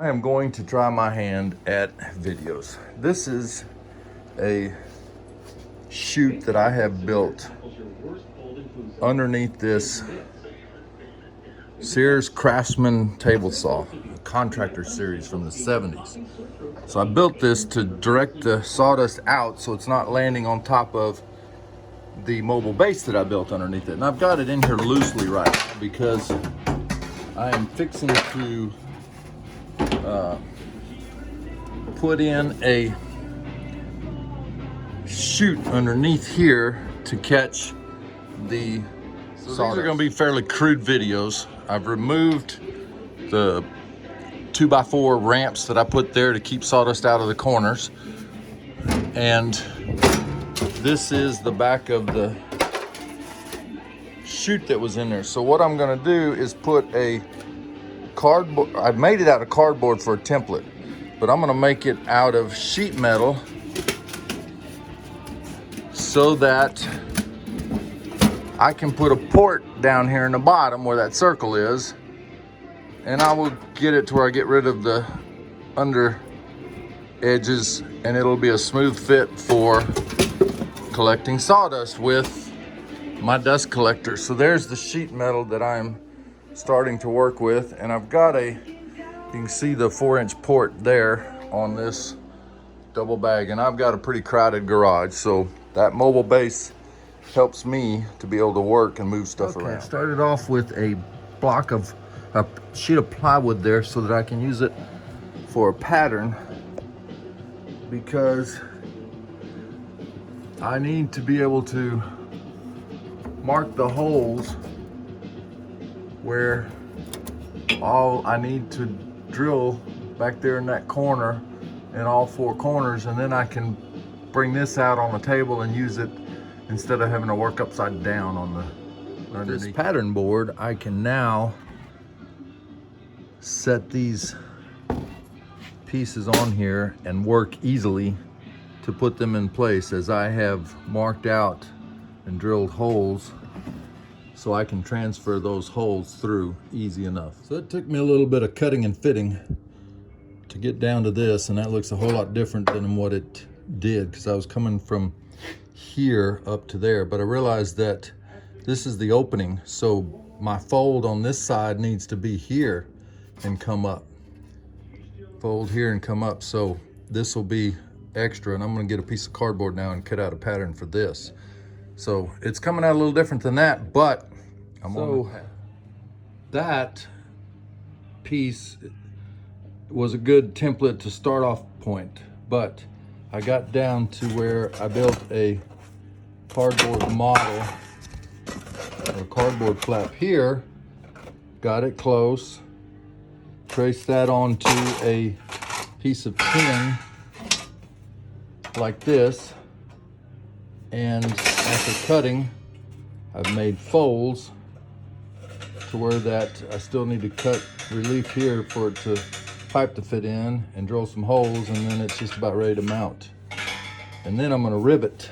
I am going to try my hand at videos. This is a chute that I have built underneath this Sears Craftsman table saw, a contractor series from the 70s. So I built this to direct the sawdust out so it's not landing on top of the mobile base that I built underneath it. And I've got it in here loosely right now because I am fixing to put in a chute underneath here to catch the sawdust. These are going to be fairly crude videos. I've removed the 2x4 ramps that I put there to keep sawdust out of the corners, and this is the back of the chute that was in there. So what I'm going to do is put a cardboard. I've made it out of cardboard for a template, but I'm going to make it out of sheet metal so that I can put a port down here in the bottom where that circle is, and I will get it to where I get rid of the under edges, and it'll be a smooth fit for collecting sawdust with my dust collector. So there's the sheet metal that I'm starting to work with, and I've got you can see the 4-inch port there on this double bag, and I've got a pretty crowded garage, so that mobile base helps me to be able to work and move stuff around. I started off with a sheet of plywood there so that I can use it for a pattern, because I need to be able to mark the holes where I need to drill back there in that corner in all 4 corners, and then I can bring this out on the table and use it instead of having to work upside down on the underneath. This pattern board, I can now set these pieces on here and work easily to put them in place, as I have marked out and drilled holes so I can transfer those holes through easy enough. So it took me a little bit of cutting and fitting to get down to this, and that looks a whole lot different than what it did, because I was coming from here up to there, but I realized that this is the opening, so my fold on this side needs to be here and come up. Fold here and come up, so this will be extra, and I'm going to get a piece of cardboard now and cut out a pattern for this. So it's coming out a little different than that, but that piece was a good template to start off point, but I got down to where I built a cardboard model or cardboard flap here, got it close, traced that onto a piece of tin like this, and after cutting, I've made folds to where that I still need to cut relief here for it to pipe to fit in and drill some holes, and then it's just about ready to mount. And then I'm going to rivet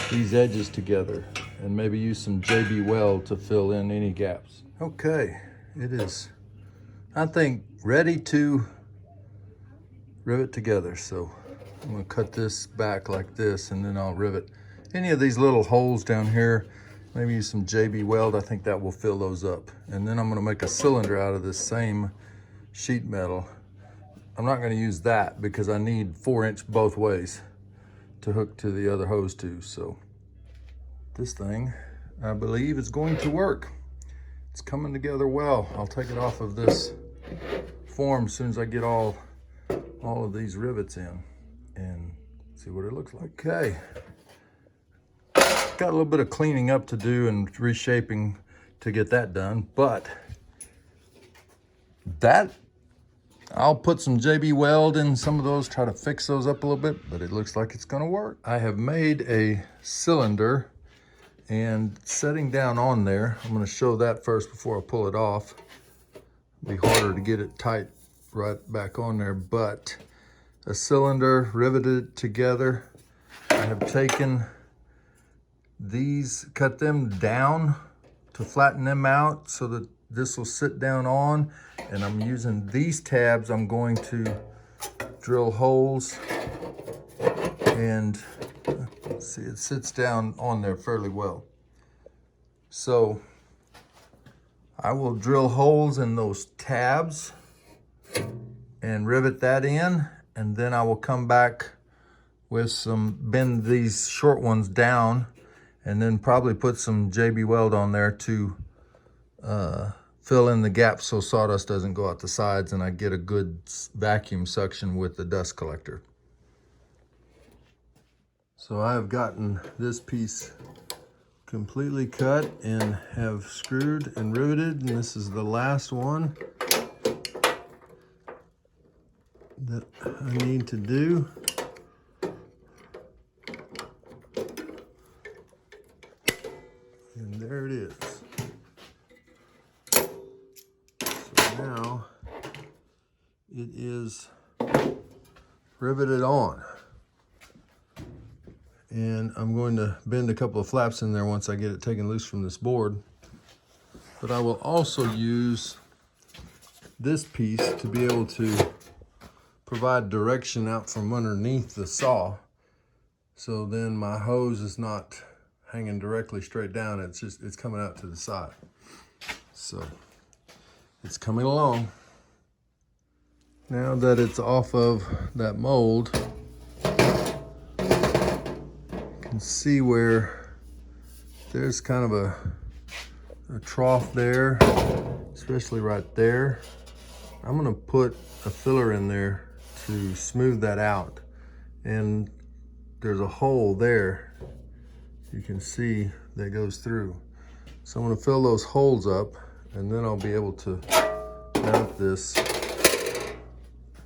these edges together and maybe use some JB Weld to fill in any gaps. Okay, it is, I think, ready to rivet together. So I'm going to cut this back like this, and then I'll rivet any of these little holes down here. Maybe use some JB Weld. I think that will fill those up. And then I'm going to make a cylinder out of this same sheet metal. I'm not going to use that because I need 4-inch both ways to hook to the other hose too. So this thing, I believe, is going to work. It's coming together well. I'll take it off of this form as soon as I get all of these rivets in and see what it looks like. Okay, got a little bit of cleaning up to do and reshaping to get that done, but that I'll put some JB Weld in some of those, try to fix those up a little bit, but it looks like it's gonna work. I have made a cylinder, and setting down on there, I'm gonna show that first before I pull it off. It'll be harder to get it tight right back on there, but a cylinder riveted together. I have taken these, cut them down to flatten them out so that this will sit down on, and I'm using these tabs. I'm going to drill holes, and see, it sits down on there fairly well. So I will drill holes in those tabs and rivet that in, and then I will come back with some, bend these short ones down, and then probably put some JB Weld on there to fill in the gaps so sawdust doesn't go out the sides and I get a good vacuum suction with the dust collector. So I have gotten this piece completely cut and have screwed and riveted, and this is the last one that I need to do. And there it is. So now it is riveted on. And I'm going to bend a couple of flaps in there once I get it taken loose from this board. But I will also use this piece to be able to provide direction out from underneath the saw. So then my hose is not hanging directly straight down. It's coming out to the side. So it's coming along. Now that it's off of that mold, see where there's kind of a trough there, especially right there. I'm gonna put a filler in there to smooth that out, and there's a hole there you can see that goes through. So I'm gonna fill those holes up, and then I'll be able to mount this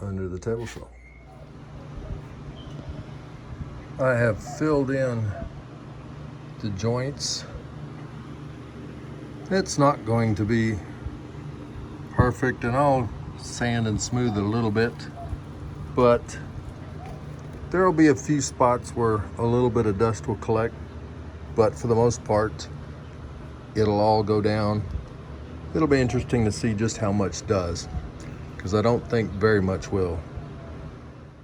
under the table saw. I have filled in the joints. It's not going to be perfect, and I'll sand and smooth it a little bit, but there will be a few spots where a little bit of dust will collect, but for the most part, it'll all go down. It'll be interesting to see just how much does, because I don't think very much will.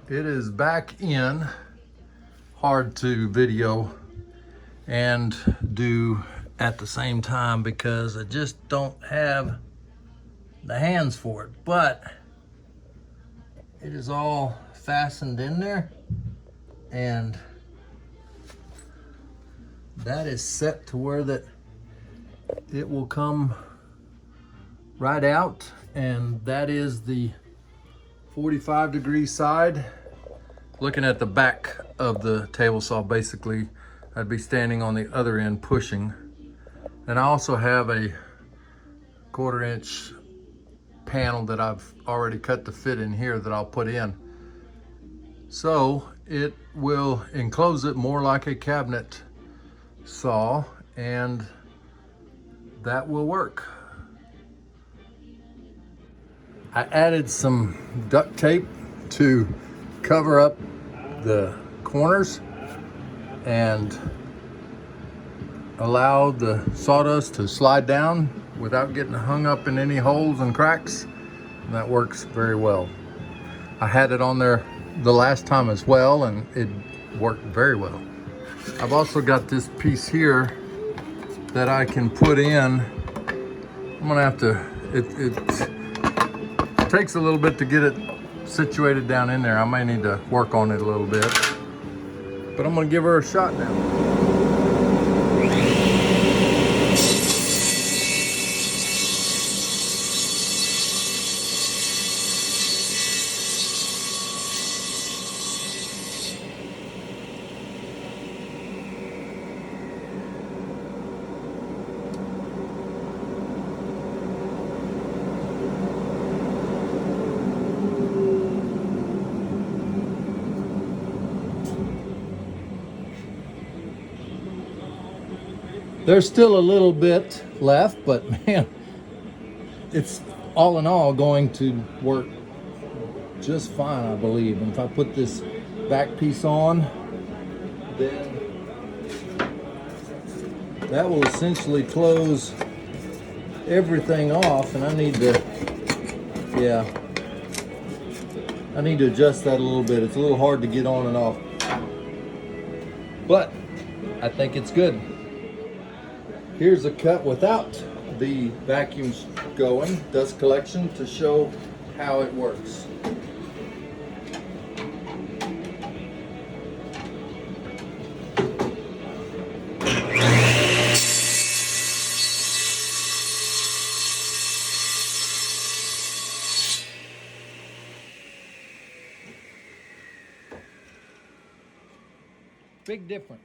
It is back in. Hard to video and do at the same time because I just don't have the hands for it, but it is all fastened in there, and that is set to where that it will come right out, and that is the 45-degree side. Looking at the back of the table saw, basically, I'd be standing on the other end pushing. And I also have a 1/4 inch panel that I've already cut to fit in here that I'll put in. So it will enclose it more like a cabinet saw, and that will work. I added some duct tape to cover up the corners and allow the sawdust to slide down without getting hung up in any holes and cracks. And that works very well. I had it on there the last time as well, and it worked very well. I've also got this piece here that I can put in. I'm gonna have to, it takes a little bit to get it situated down in there. I may need to work on it a little bit, but I'm gonna give her a shot now. There's still a little bit left, but man, it's all in all going to work just fine, I believe. And if I put this back piece on, then that will essentially close everything off, and I need to, yeah, I need to adjust that a little bit. It's a little hard to get on and off, but I think it's good. Here's a cut without the vacuums going, dust collection, to show how it works. Big difference.